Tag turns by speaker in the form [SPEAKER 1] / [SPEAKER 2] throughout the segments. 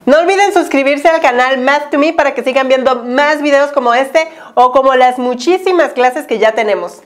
[SPEAKER 1] No olviden suscribirse al canal Math to Me para que sigan viendo más videos como este o como las muchísimas clases que ya tenemos.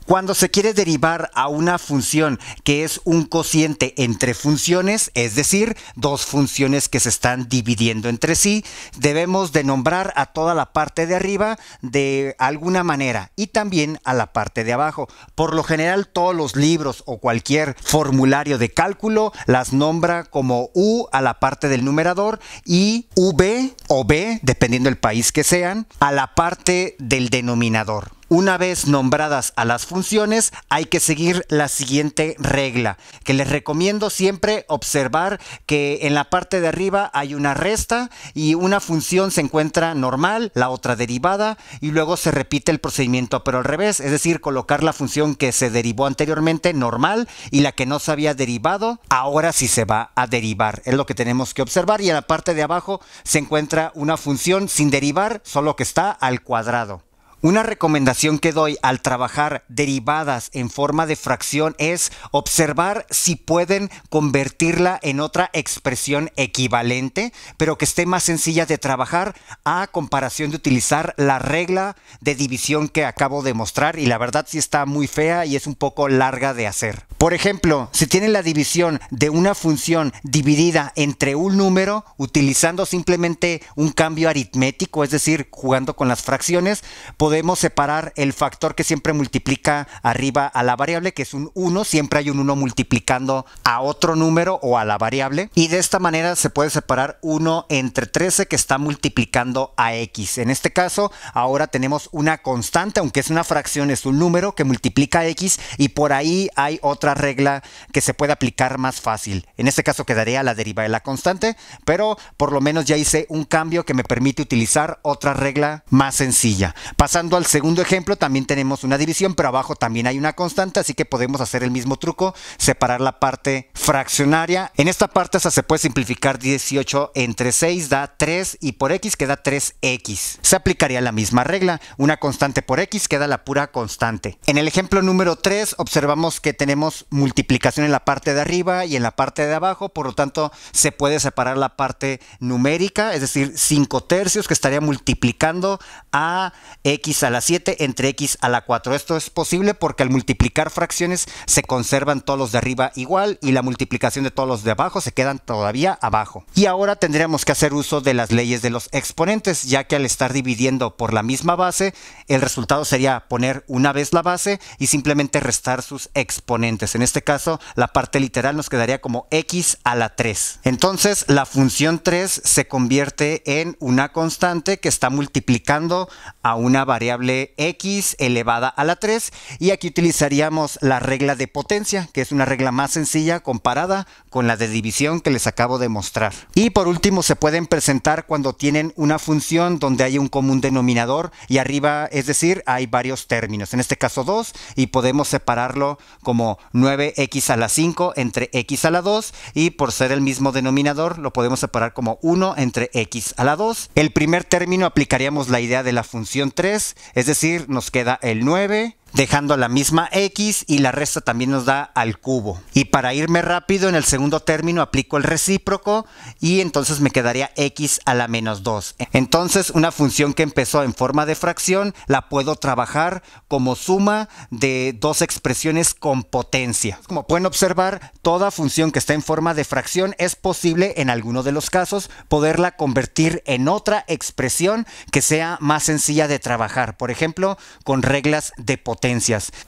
[SPEAKER 2] Cuando se quiere derivar a una función que es un cociente entre funciones, es decir, dos funciones que se están dividiendo entre sí, debemos de nombrar a toda la parte de arriba de alguna manera y también a la parte de abajo. Por lo general, todos los libros o cualquier formulario de cálculo las nombra como U a la parte del numerador y V o B, dependiendo del país que sean, a la parte del denominador. Una vez nombradas a las funciones, hay que seguir la siguiente regla, que les recomiendo siempre observar que en la parte de arriba hay una resta y una función se encuentra normal, la otra derivada, y luego se repite el procedimiento pero al revés, es decir, colocar la función que se derivó anteriormente normal y la que no se había derivado, ahora sí se va a derivar. Es lo que tenemos que observar y en la parte de abajo se encuentra una función sin derivar, solo que está al cuadrado. Una recomendación que doy al trabajar derivadas en forma de fracción es observar si pueden convertirla en otra expresión equivalente, pero que esté más sencilla de trabajar a comparación de utilizar la regla de división que acabo de mostrar y la verdad sí está muy fea y es un poco larga de hacer. Por ejemplo, si tienen la división de una función dividida entre un número utilizando simplemente un cambio aritmético, es decir, jugando con las fracciones, podemos separar el factor que siempre multiplica arriba a la variable, que es un 1, siempre hay un 1 multiplicando a otro número o a la variable, y de esta manera se puede separar 1 entre 13 que está multiplicando a x. En este caso, ahora tenemos una constante, aunque es una fracción, es un número que multiplica a x, y por ahí hay otra regla que se puede aplicar más fácil. En este caso quedaría la derivada de la constante, pero por lo menos ya hice un cambio que me permite utilizar otra regla más sencilla. Pasando al segundo ejemplo, también tenemos una división, pero abajo también hay una constante, así que podemos hacer el mismo truco, separar la parte fraccionaria. En esta parte se puede simplificar 18 entre 6 da 3 y por x queda 3x. Se aplicaría la misma regla, una constante por x queda la pura constante. En el ejemplo número 3 observamos que tenemos multiplicación en la parte de arriba y en la parte de abajo, por lo tanto se puede separar la parte numérica, es decir, 5 tercios que estaría multiplicando a x a la 7 entre x a la 4. Esto es posible porque al multiplicar fracciones se conservan todos los de arriba igual y la multiplicación de todos los de abajo se quedan todavía abajo. Y ahora tendríamos que hacer uso de las leyes de los exponentes, ya que al estar dividiendo por la misma base, el resultado sería poner una vez la base y simplemente restar sus exponentes. En este caso, la parte literal nos quedaría como x a la 3. Entonces, la función 3 se convierte en una constante que está multiplicando a una variable x elevada a la 3 y aquí utilizaríamos la regla de potencia, que es una regla más sencilla comparada con la de división que les acabo de mostrar. Y por último se pueden presentar cuando tienen una función donde hay un común denominador y arriba, es decir, hay varios términos, en este caso 2, y podemos separarlo como 9x a la 5 entre x a la 2 y por ser el mismo denominador lo podemos separar como 1 entre x a la 2. El primer término aplicaríamos la idea de la función 3, es decir, nos queda el 9 dejando la misma x y la resta también nos da al cubo. Y para irme rápido, en el segundo término aplico el recíproco y entonces me quedaría x a la menos 2. Entonces una función que empezó en forma de fracción la puedo trabajar como suma de dos expresiones con potencia. Como pueden observar, toda función que está en forma de fracción es posible en alguno de los casos poderla convertir en otra expresión que sea más sencilla de trabajar. Por ejemplo, con reglas de potencia.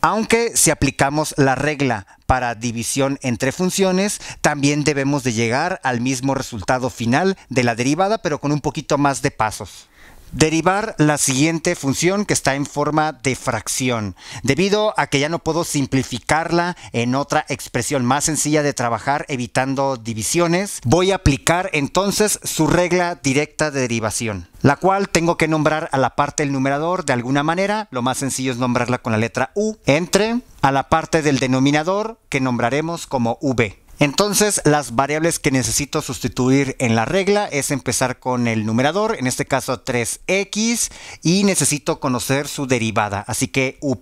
[SPEAKER 2] Aunque si aplicamos la regla para división entre funciones, también debemos de llegar al mismo resultado final de la derivada, pero con un poquito más de pasos. Derivar la siguiente función que está en forma de fracción. Debido a que ya no puedo simplificarla en otra expresión más sencilla de trabajar evitando divisiones, voy a aplicar entonces su regla directa de derivación, la cual tengo que nombrar a la parte del numerador de alguna manera. Lo más sencillo es nombrarla con la letra U, entre a la parte del denominador que nombraremos como V. Entonces, las variables que necesito sustituir en la regla es empezar con el numerador, en este caso 3x, y necesito conocer su derivada. Así que u'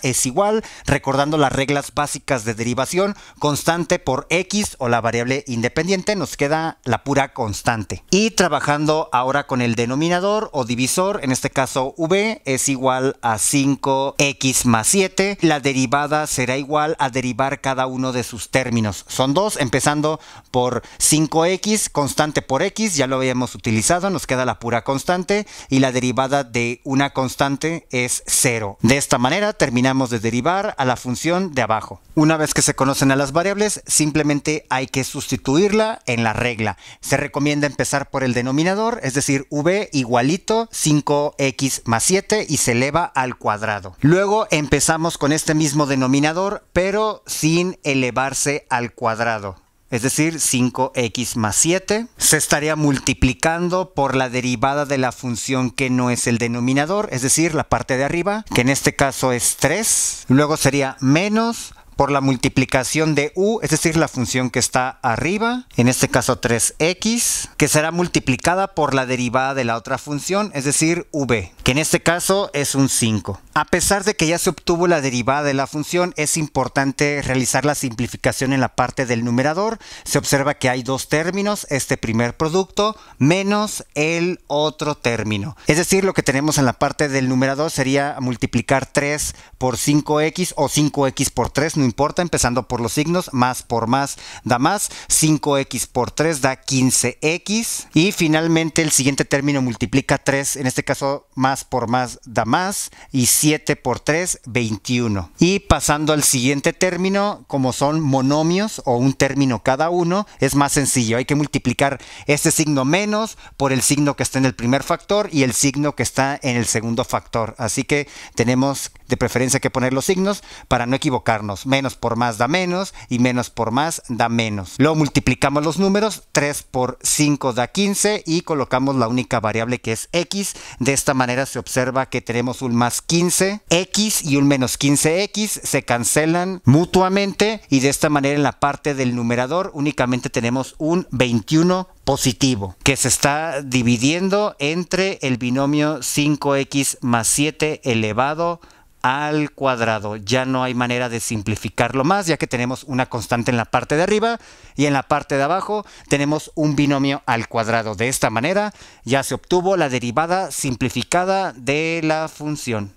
[SPEAKER 2] es igual, recordando las reglas básicas de derivación, constante por x o la variable independiente, nos queda la pura constante. Y trabajando ahora con el denominador o divisor, en este caso v es igual a 5x más 7. La derivada será igual a derivar cada uno de sus términos. Son dos, empezando por 5x, constante por x, ya lo habíamos utilizado, nos queda la pura constante y la derivada de una constante es 0. De esta manera terminamos de derivar a la función de abajo. Una vez que se conocen a las variables, simplemente hay que sustituirla en la regla. Se recomienda empezar por el denominador, es decir, v igualito 5x más 7 y se eleva al cuadrado. Luego empezamos con este mismo denominador, pero sin elevarse al cuadrado. Es decir, 5x más 7 se estaría multiplicando por la derivada de la función que no es el denominador, es decir, la parte de arriba, que en este caso es 3. Luego sería menos por la multiplicación de u, es decir, la función que está arriba, en este caso 3x, que será multiplicada por la derivada de la otra función, es decir, v, que en este caso es un 5. A pesar de que ya se obtuvo la derivada de la función, es importante realizar la simplificación en la parte del numerador. Se observa que hay dos términos, este primer producto menos el otro término. Es decir, lo que tenemos en la parte del numerador sería multiplicar 3 por 5x o 5x por 3, no importa, empezando por los signos, más por más da más, 5x por 3 da 15x y finalmente el siguiente término multiplica 3, en este caso más por más da más y 7 por 3, 21. Y pasando al siguiente término, como son monomios o un término cada uno, es más sencillo, hay que multiplicar este signo menos por el signo que está en el primer factor y el signo que está en el segundo factor, así que tenemos de preferencia que poner los signos para no equivocarnos. Menos por más da menos y menos por más da menos. Luego multiplicamos los números, 3 por 5 da 15 y colocamos la única variable que es x. De esta manera se observa que tenemos un más 15x y un menos 15x, se cancelan mutuamente y de esta manera en la parte del numerador únicamente tenemos un 21 positivo que se está dividiendo entre el binomio 5x más 7 elevado al cuadrado. Ya no hay manera de simplificarlo más, ya que tenemos una constante en la parte de arriba y en la parte de abajo tenemos un binomio al cuadrado. De esta manera ya se obtuvo la derivada simplificada de la función.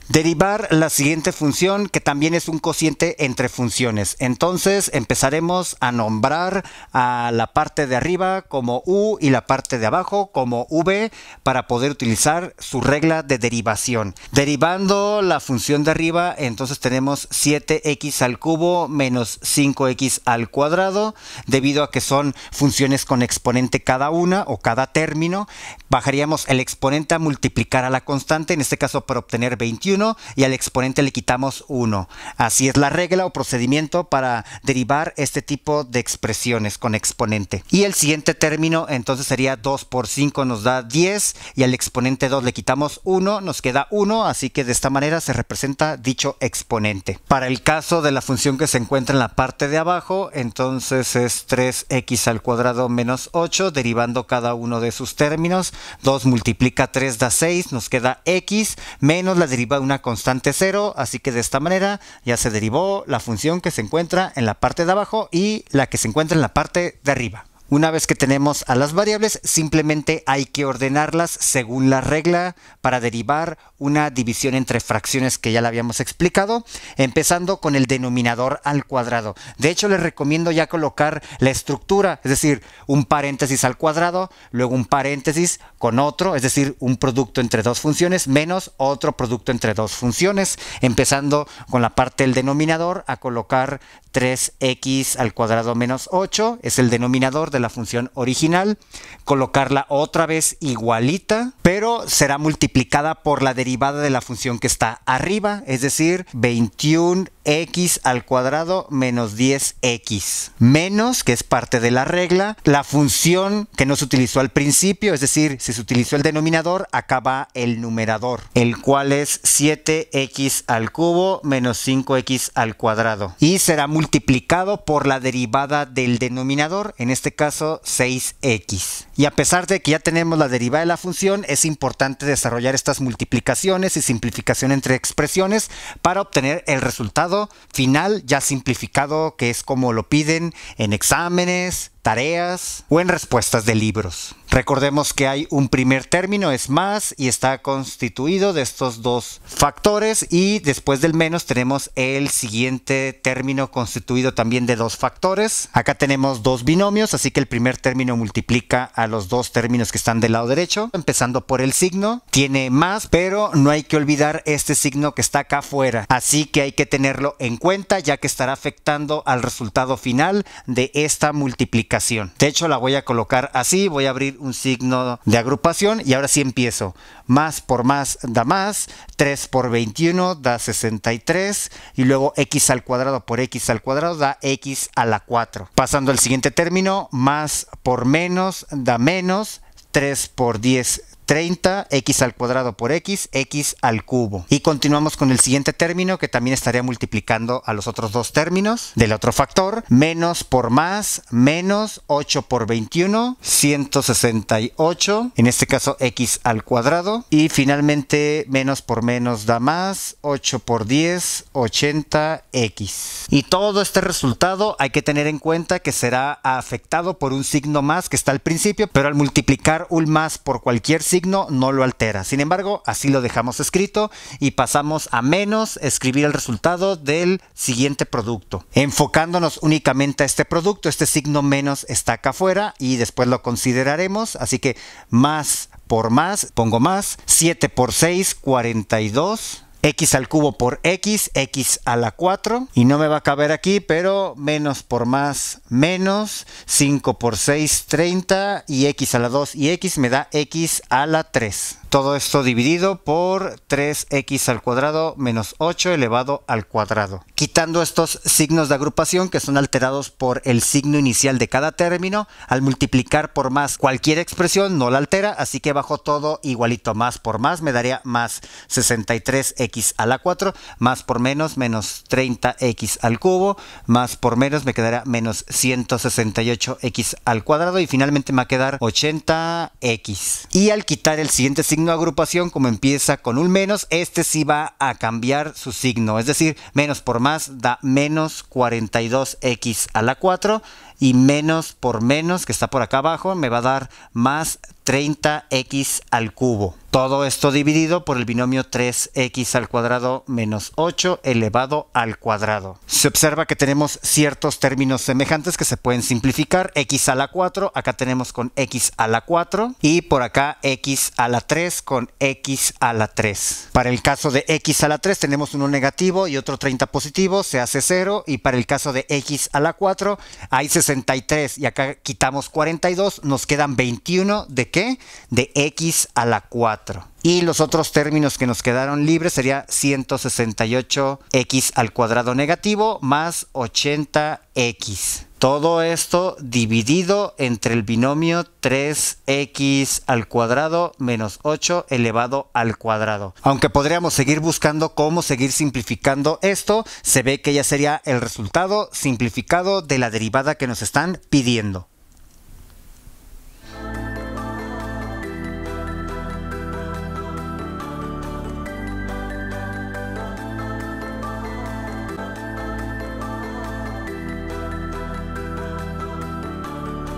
[SPEAKER 2] Derivar la siguiente función, que también es un cociente entre funciones. Entonces empezaremos a nombrar a la parte de arriba como u y la parte de abajo como v para poder utilizar su regla de derivación. Derivando la función de arriba, entonces tenemos 7x al cubo menos 5x al cuadrado. Debido a que son funciones con exponente cada una o cada término, bajaríamos el exponente a multiplicar a la constante, en este caso para obtener 21. Y al exponente le quitamos 1. Así es la regla o procedimiento para derivar este tipo de expresiones con exponente. Y el siguiente término entonces sería 2 por 5 nos da 10 y al exponente 2 le quitamos 1, nos queda 1, así que de esta manera se representa dicho exponente. Para el caso de la función que se encuentra en la parte de abajo, entonces es 3x al cuadrado menos 8, derivando cada uno de sus términos. 2 multiplica 3 da 6, nos queda x menos la derivada de una constante 0, así que de esta manera ya se derivó la función que se encuentra en la parte de abajo y la que se encuentra en la parte de arriba. Una vez que tenemos a las variables, simplemente hay que ordenarlas según la regla para derivar una división entre fracciones que ya la habíamos explicado, empezando con el denominador al cuadrado. De hecho, les recomiendo ya colocar la estructura, es decir, un paréntesis al cuadrado, luego un paréntesis con otro, es decir, un producto entre dos funciones menos otro producto entre dos funciones, empezando con la parte del denominador a colocar 3x al cuadrado menos 8, es el denominador de la función original, colocarla otra vez igualita, pero será multiplicada por la derivada de la función que está arriba, es decir, 21 x al cuadrado menos 10x. Menos, que es parte de la regla, la función que no se utilizó al principio, es decir, si se utilizó el denominador, acá va el numerador, el cual es 7x al cubo menos 5x al cuadrado. Y será multiplicado por la derivada del denominador, en este caso 6x. Y a pesar de que ya tenemos la derivada de la función, es importante desarrollar estas multiplicaciones y simplificación entre expresiones para obtener el resultado final ya simplificado, que es como lo piden en exámenes, tareas o en respuestas de libros. Recordemos que hay un primer término, es más, y está constituido de estos dos factores, y después del menos tenemos el siguiente término constituido también de dos factores. Acá tenemos dos binomios, así que el primer término multiplica a los dos términos que están del lado derecho, empezando por el signo. Tiene más, pero no hay que olvidar este signo que está acá afuera, así que hay que tenerlo en cuenta, ya que estará afectando al resultado final de esta multiplicación. De hecho, la voy a colocar así, voy a abrir un signo de agrupación y ahora sí empiezo. Más por más da más, 3 por 21 da 63, y luego x al cuadrado por x al cuadrado da x a la 4. Pasando al siguiente término, más por menos da menos, 3 por 10 30, x al cuadrado por x, x al cubo. Y continuamos con el siguiente término, que también estaría multiplicando a los otros dos términos del otro factor. Menos por más, menos 8 por 21, 168, en este caso x al cuadrado. Y finalmente menos por menos da más, 8 por 10, 80x. Y todo este resultado hay que tener en cuenta que será afectado por un signo más que está al principio, pero al multiplicar un más por cualquier signo no lo altera. Sin embargo, así lo dejamos escrito y pasamos a menos escribir el resultado del siguiente producto. Enfocándonos únicamente a este producto, este signo menos está acá afuera y después lo consideraremos. Así que más por más, pongo más, 7 por 6, 42. X al cubo por x, x a la 4, y no me va a caber aquí, pero menos por más, menos 5 por 6, 30, y x a la 2 y x me da x a la 3. Todo esto dividido por 3x al cuadrado menos 8 elevado al cuadrado. Quitando estos signos de agrupación que son alterados por el signo inicial de cada término, al multiplicar por más cualquier expresión no la altera, así que bajo todo igualito. Más por más me daría más 63x a la 4, más por menos, menos 30x al cubo, más por menos me quedará menos 168x al cuadrado, y finalmente me va a quedar 80x. Y al quitar el siguiente signo de agrupación, como empieza con un menos, este sí va a cambiar su signo, es decir, menos por más da menos 42x a la 4, y menos por menos, que está por acá abajo, me va a dar más 30x al cubo. Todo esto dividido por el binomio 3x al cuadrado menos 8 elevado al cuadrado. Se observa que tenemos ciertos términos semejantes que se pueden simplificar. X a la 4, acá tenemos con x a la 4, y por acá x a la 3 con x a la 3. Para el caso de x a la 3 tenemos uno negativo y otro 30 positivo, se hace 0, y para el caso de x a la 4 hay 63 y acá quitamos 42, nos quedan 21 de ¿qué? De x a la 4. Y los otros términos que nos quedaron libres sería 168x al cuadrado negativo más 80x. Todo esto dividido entre el binomio 3x al cuadrado menos 8 elevado al cuadrado. Aunque podríamos seguir buscando cómo seguir simplificando esto, se ve que ya sería el resultado simplificado de la derivada que nos están pidiendo.